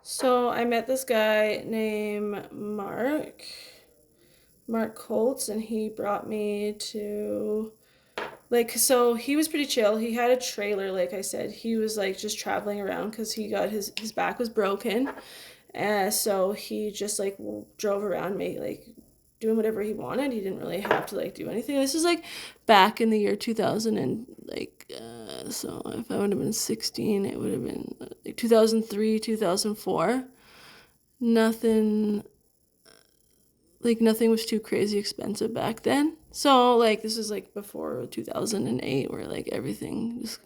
So I met this guy named Mark Colts, and he brought me to so he was pretty chill. He had a trailer, like I said. He was like just traveling around because he got his back was broken, and so he just like drove around me like doing whatever he wanted. He didn't really have to like do anything. This is like back in the year 2000 and so if I would have been 16, it would have been like 2003, 2004. Nothing nothing was too crazy expensive back then. So like this is like before 2008 where like everything just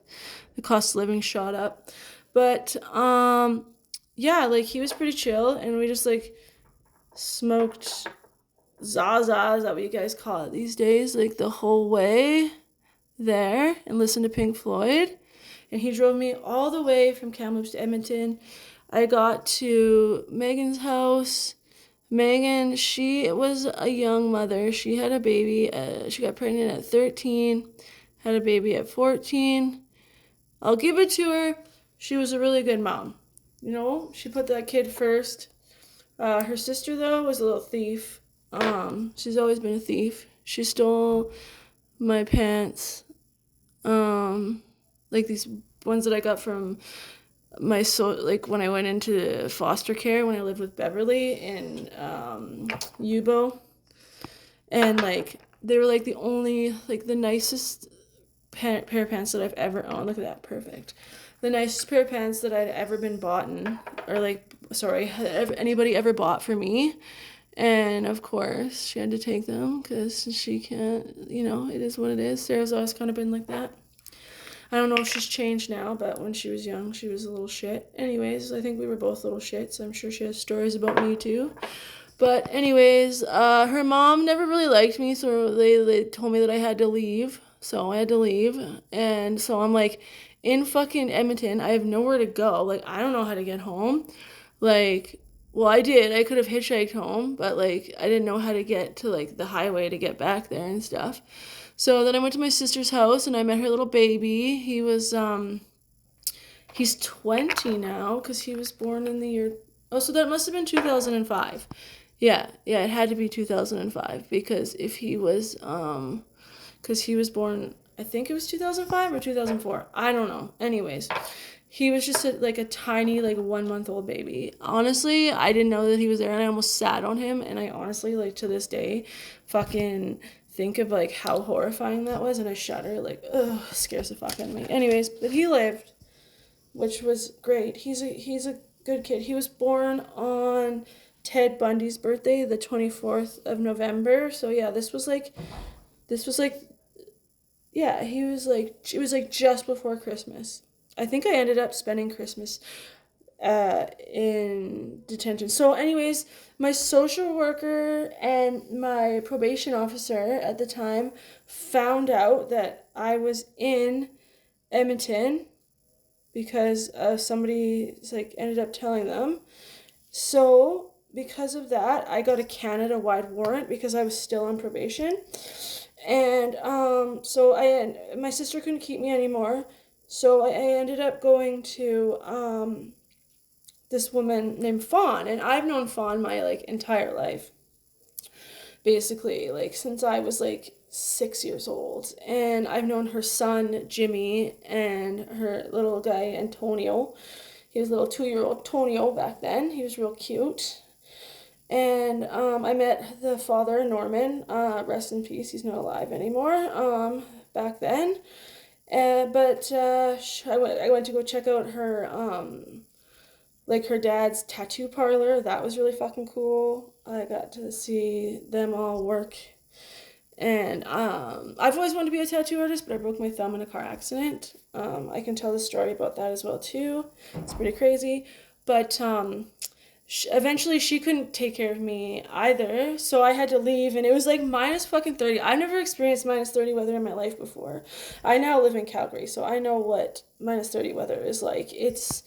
the cost of living shot up. But yeah, like he was pretty chill and we just like smoked Zaza, is that what you guys call it these days? Like the whole way there and listened to Pink Floyd. And he drove me all the way from Kamloops to Edmonton. I got to Megan's house. Megan, she was a young mother. She had a baby. She got pregnant at 13, had a baby at 14. I'll give it to her. She was a really good mom. You know, she put that kid first. Her sister, though, was a little thief. She's always been a thief. She stole my pants, like these ones that I got from like when I went into foster care when I lived with Beverly in Yubo, and like they were like the only like the nicest pair of pants that I've ever owned. Look at that, perfect. The nicest pair of pants that I'd ever been bought in, or like sorry, anybody ever bought for me. And of course, she had to take them because she can't, it is what it is. Sarah's always kind of been like that. I don't know if she's changed now, but when she was young, she was a little shit. Anyways, I think we were both little shits. I'm sure she has stories about me too. But anyways, her mom never really liked me, so they told me that I had to leave. So I had to leave. And so I'm like in fucking Edmonton. I have nowhere to go. Like, I don't know how to get home. Like, well, I did. I could have hitchhiked home, but like I didn't know how to get to like the highway to get back there and stuff. So then I went to my sister's house and I met her little baby. He's 20 now because he was born in the year. Oh, so that must have been 2005. Yeah, it had to be 2005 because if he was because he was born, I think it was 2005 or 2004. I don't know. Anyways, he was just like a tiny like 1 month old baby. Honestly, I didn't know that he was there and I almost sat on him, and I honestly like to this day fucking think of like how horrifying that was, and I shudder. Like, ugh, scares the fuck out of me. Anyways, but he lived, which was great. He's a good kid. He was born on Ted Bundy's birthday, the 24th of November. So yeah, this was like yeah, he was like it was like just before Christmas. I think I ended up spending Christmas in detention. So, anyways, my social worker and my probation officer at the time found out that I was in Edmonton because somebody like ended up telling them. So, because of that, I got a Canada-wide warrant because I was still on probation, and so my sister couldn't keep me anymore. So I ended up going to this woman named Fawn, and I've known Fawn my like entire life, basically, like since I was like 6 years old, and I've known her son Jimmy and her little guy Antonio. He was a little 2-year-old Antonio back then. He was real cute. And I met the father, Norman. Rest in peace. He's not alive anymore. Back then, but I went to go check out her like her dad's tattoo parlor. That was really fucking cool. I got to see them all work. And I've always wanted to be a tattoo artist, but I broke my thumb in a car accident. I can tell the story about that as well too. It's pretty crazy, but eventually she couldn't take care of me either, so I had to leave, and it was like minus fucking 30. I've never experienced minus 30 weather in my life before. I now live in Calgary, so I know what minus 30 weather is like. It's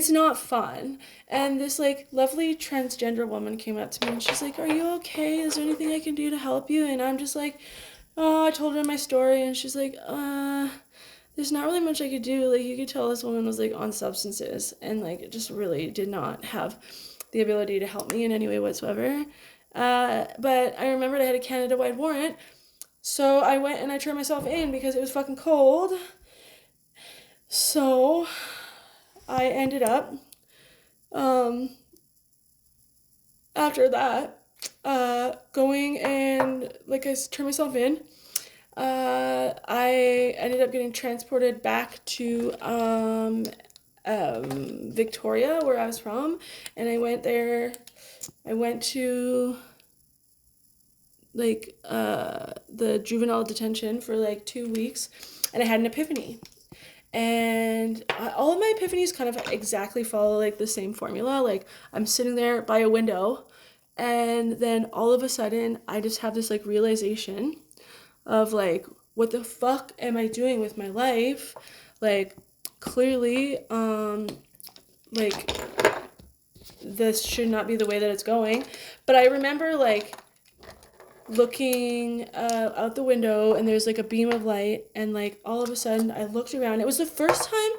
not fun. And this like lovely transgender woman came up to me and she's like, "Are you okay? Is there anything I can do to help you?" And I'm just like, oh, I told her my story, and she's like, there's not really much I could do. Like, you could tell this woman was like on substances and like it just really did not have the ability to help me in any way whatsoever. But I remembered I had a Canada-wide warrant, so I went and I turned myself in because it was fucking cold. So I ended up, after that, going and like I turned myself in. I ended up getting transported back to Victoria, where I was from, and I went there. I went to like the juvenile detention for like 2 weeks, and I had an epiphany. And all of my epiphanies kind of exactly follow like the same formula. Like, I'm sitting there by a window, and then all of a sudden I just have this like realization of like, what the fuck am I doing with my life? Like, clearly, like, this should not be the way that it's going. But I remember like looking out the window, and there's like a beam of light, and like all of a sudden I looked around. It was the first time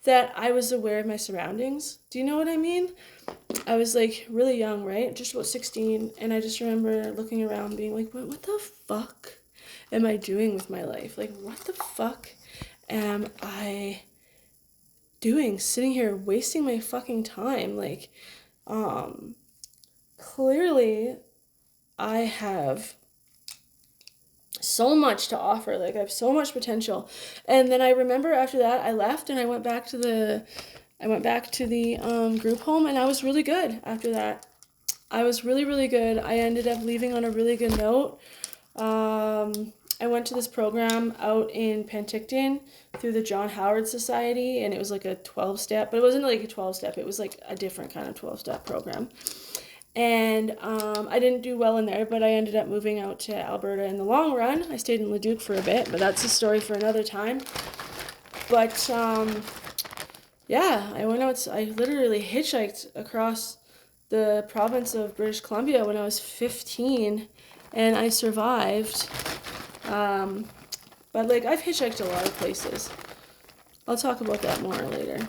that I was aware of my surroundings. Do you know what I mean? I was like really young, right? Just about 16, and I just remember looking around being like, what the fuck am I doing with my life? Like, what the fuck am I doing sitting here wasting my fucking time? Like, clearly I have so much to offer. Like, I have so much potential. And then I remember after that I left and I went back to the group home, and I was really good after that. I was really, really good. I ended up leaving on a really good note. I went to this program out in Penticton through the John Howard Society, and it was like a 12-step, but it wasn't like a 12-step. It was like a different kind of 12-step program. And I didn't do well in there, but I ended up moving out to Alberta in the long run. I stayed in Leduc for a bit, but that's a story for another time. But yeah, I went out. I literally hitchhiked across the province of British Columbia when I was 15, and I survived. But like, I've hitchhiked a lot of places. I'll talk about that more later.